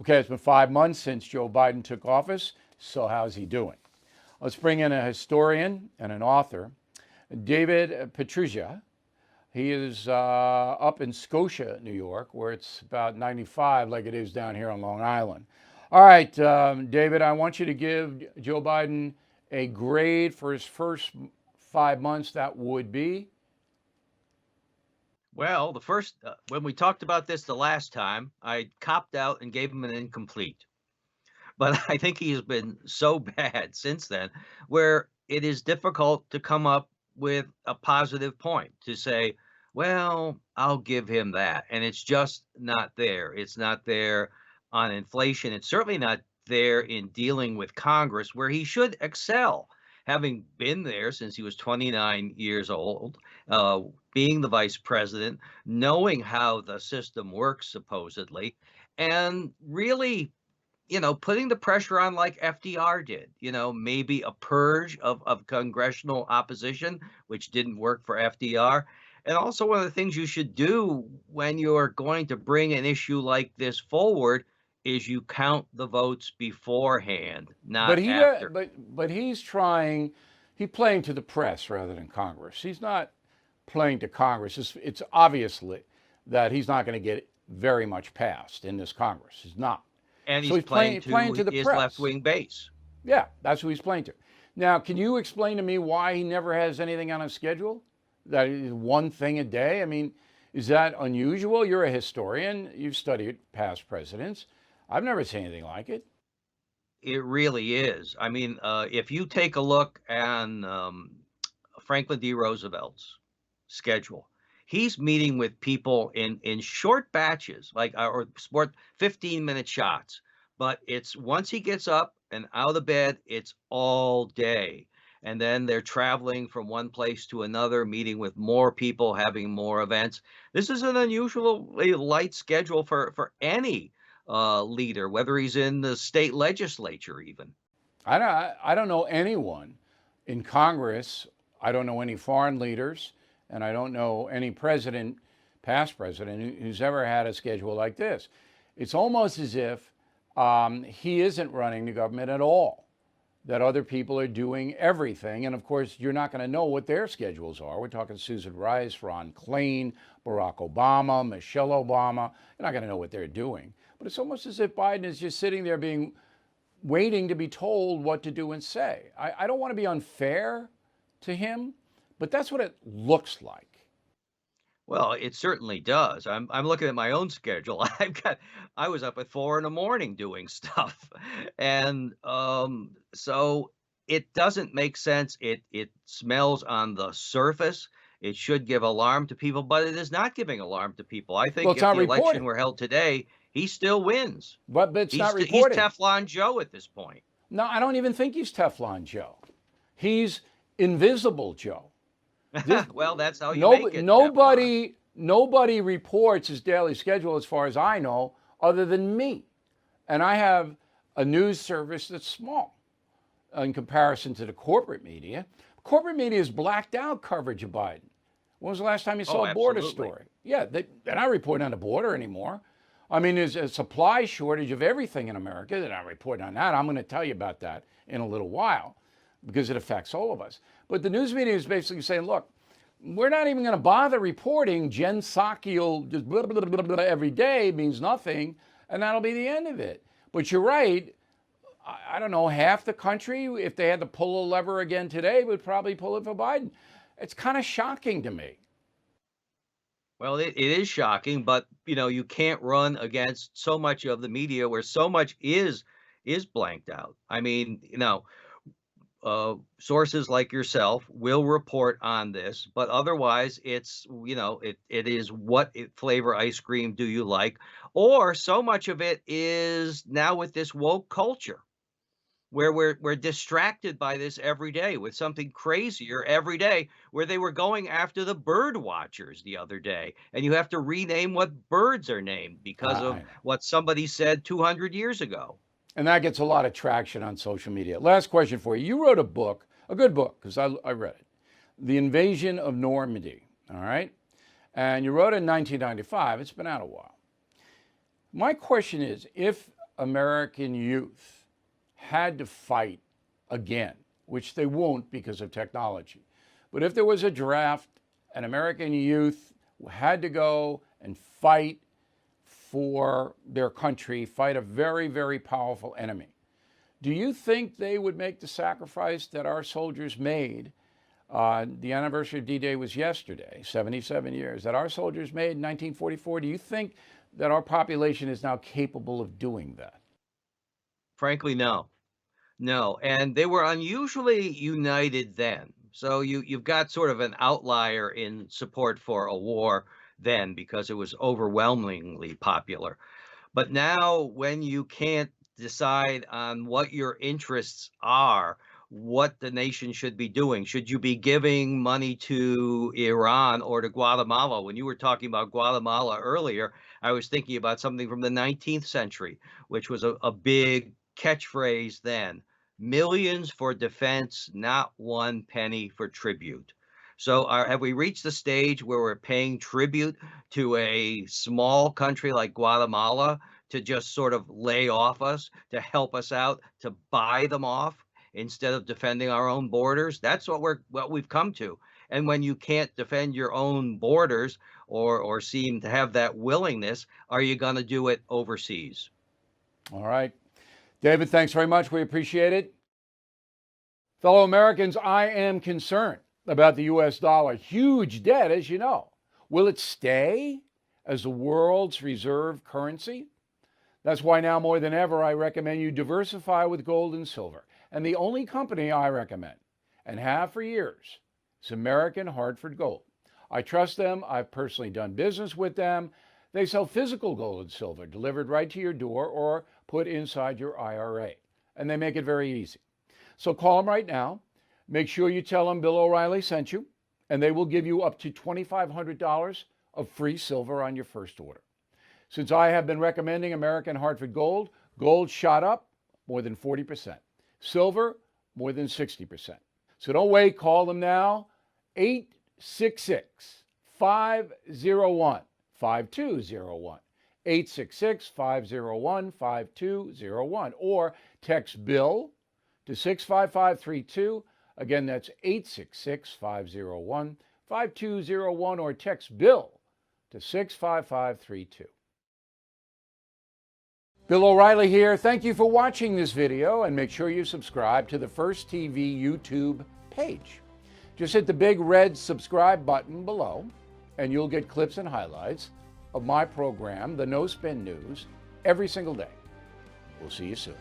Okay, it's been 5 months since Joe Biden took office, so how's he doing? Let's bring in a historian and an author, David Pietrusza. He is up in Scotia, New York, where it's about 95 like it is down here on Long Island. All right, David, I want you to give Joe Biden a grade for his first 5 months. That would be? Well, the first, when we talked about this the last time, I copped out and gave him an incomplete. But I think he has been so bad since then, where it is difficult to come up with a positive point to say, well, I'll give him that. And it's just not there. It's not there on inflation. It's certainly not there in dealing with Congress, where he should excel, having been there since he was 29 years old, uh, being the vice president, knowing how the system works, supposedly, and really putting the pressure on like FDR did, maybe a purge of congressional opposition, which didn't work for FDR. And also, one of the things you should do when you're going to bring an issue like this forward is you count the votes beforehand, But not he, after. but he's playing to the press rather than Congress. He's not playing to Congress. It's obviously that he's not going to get very much passed in this Congress. He's not. And So he's playing playing to to the his left press. wing base. Yeah, that's who he's playing to. Now, can you explain to me why he never has anything on his schedule? That is one thing a day? I mean, is that unusual? You're a historian. You've studied past presidents. I've never seen anything like it. It really is. I mean, if you take a look at Franklin D. Roosevelt's schedule, he's meeting with people in short batches, like or sport 15-minute shots. But it's once he gets up and out of bed, it's all day. And then they're traveling from one place to another, meeting with more people, having more events. This is an unusually light schedule for any leader, whether he's in the state legislature, even. I don't know anyone in Congress. I don't know any foreign leaders, and I don't know any president, past president, who's ever had a schedule like this. It's almost as if he isn't running the government at all, that other people are doing everything. And of course, you're not going to know what their schedules are. We're talking Susan Rice, Ron Klain, Barack Obama, Michelle Obama. You're not going to know what they're doing. But it's almost as if Biden is just sitting there waiting to be told what to do and say. I don't want to be unfair to him, but that's what it looks like. Well, it certainly does. I'm looking at my own schedule. I was up at 4 in the morning doing stuff, and so it doesn't make sense. It smells on the surface. It should give alarm to people, but it is not giving alarm to people. I Well, think it's if not the election reporting, were held today, he still wins. but it's not He's reporting. Teflon Joe at this point. No, I don't even think he's Teflon Joe. He's Invisible Joe. This, Well, that's how you no, make it, Teflon. nobody reports his daily schedule, as far as I know, other than me. And I have a news service that's small in comparison to the corporate media. Corporate media has blacked out coverage of Biden. When was the last time you Oh, saw a border absolutely. story? Yeah, they're not reporting on the border anymore. I mean, there's a supply shortage of everything in America. They're not reporting on that. I'm going to tell you about that in a little while because it affects all of us. But the news media is basically saying, look, we're not even going to bother reporting. Jen Psaki will just blah, blah, blah, blah, every day means nothing, and that'll be the end of it. But you're right. I don't know, half the country, if they had to pull a lever again today, would probably pull it for Biden. It's kind of shocking to me. Well, it is shocking, but you can't run against so much of the media where so much is blanked out. I mean, sources like yourself will report on this, but otherwise it's, it is flavor ice cream do you like? Or so much of it is now with this woke culture where we're distracted by this every day with something crazier every day, where they were going after the bird watchers the other day, and you have to rename what birds are named because I of know. what somebody said 200 years ago. And that gets a lot of traction on social media. Last question for you. You wrote a book, a good book, because I read it, The Invasion of Normandy, all right? And you wrote it in 1995. It's been out a while. My question is, if American youth had to fight again, which they won't because of technology, but if there was a draft, and American youth had to go and fight for their country, fight a very, very powerful enemy, do you think they would make the sacrifice that our soldiers made? The anniversary of D-Day was yesterday, 77 years, that our soldiers made in 1944. Do you think that our population is now capable of doing that? Frankly, no. No, and they were unusually united then. So you've got sort of an outlier in support for a war then because it was overwhelmingly popular. But now, when you can't decide on what your interests are, what the nation should be doing, should you be giving money to Iran or to Guatemala? When you were talking about Guatemala earlier, I was thinking about something from the 19th century, which was a big catchphrase then: millions for defense, not one penny for tribute. So, have we reached the stage where we're paying tribute to a small country like Guatemala to just sort of lay off us, to help us out, to buy them off instead of defending our own borders? That's what we've come to. And when you can't defend your own borders or seem to have that willingness, are you going to do it overseas? All right. David, thanks very much. We appreciate it. Fellow Americans, I am concerned about the US dollar. Huge debt, as you know. Will it stay as the world's reserve currency? That's why now more than ever, I recommend you diversify with gold and silver. And the only company I recommend, and have for years, is American Hartford Gold. I trust them. I've personally done business with them. They sell physical gold and silver delivered right to your door or put inside your IRA. And they make it very easy. So call them right now. Make sure you tell them Bill O'Reilly sent you, and they will give you up to $2,500 of free silver on your first order. Since I have been recommending American Hartford Gold, gold shot up more than 40%. Silver, more than 60%. So don't wait. Call them now. 866-501-5201. 866-501-5201. Or text Bill to 65532. Again, that's 866-501-5201. Or text Bill to 65532. Bill O'Reilly here. Thank you for watching this video, and make sure you subscribe to the First TV YouTube page. Just hit the big red subscribe button below, and you'll get clips and highlights of my program, The No Spin News, every single day. We'll see you soon.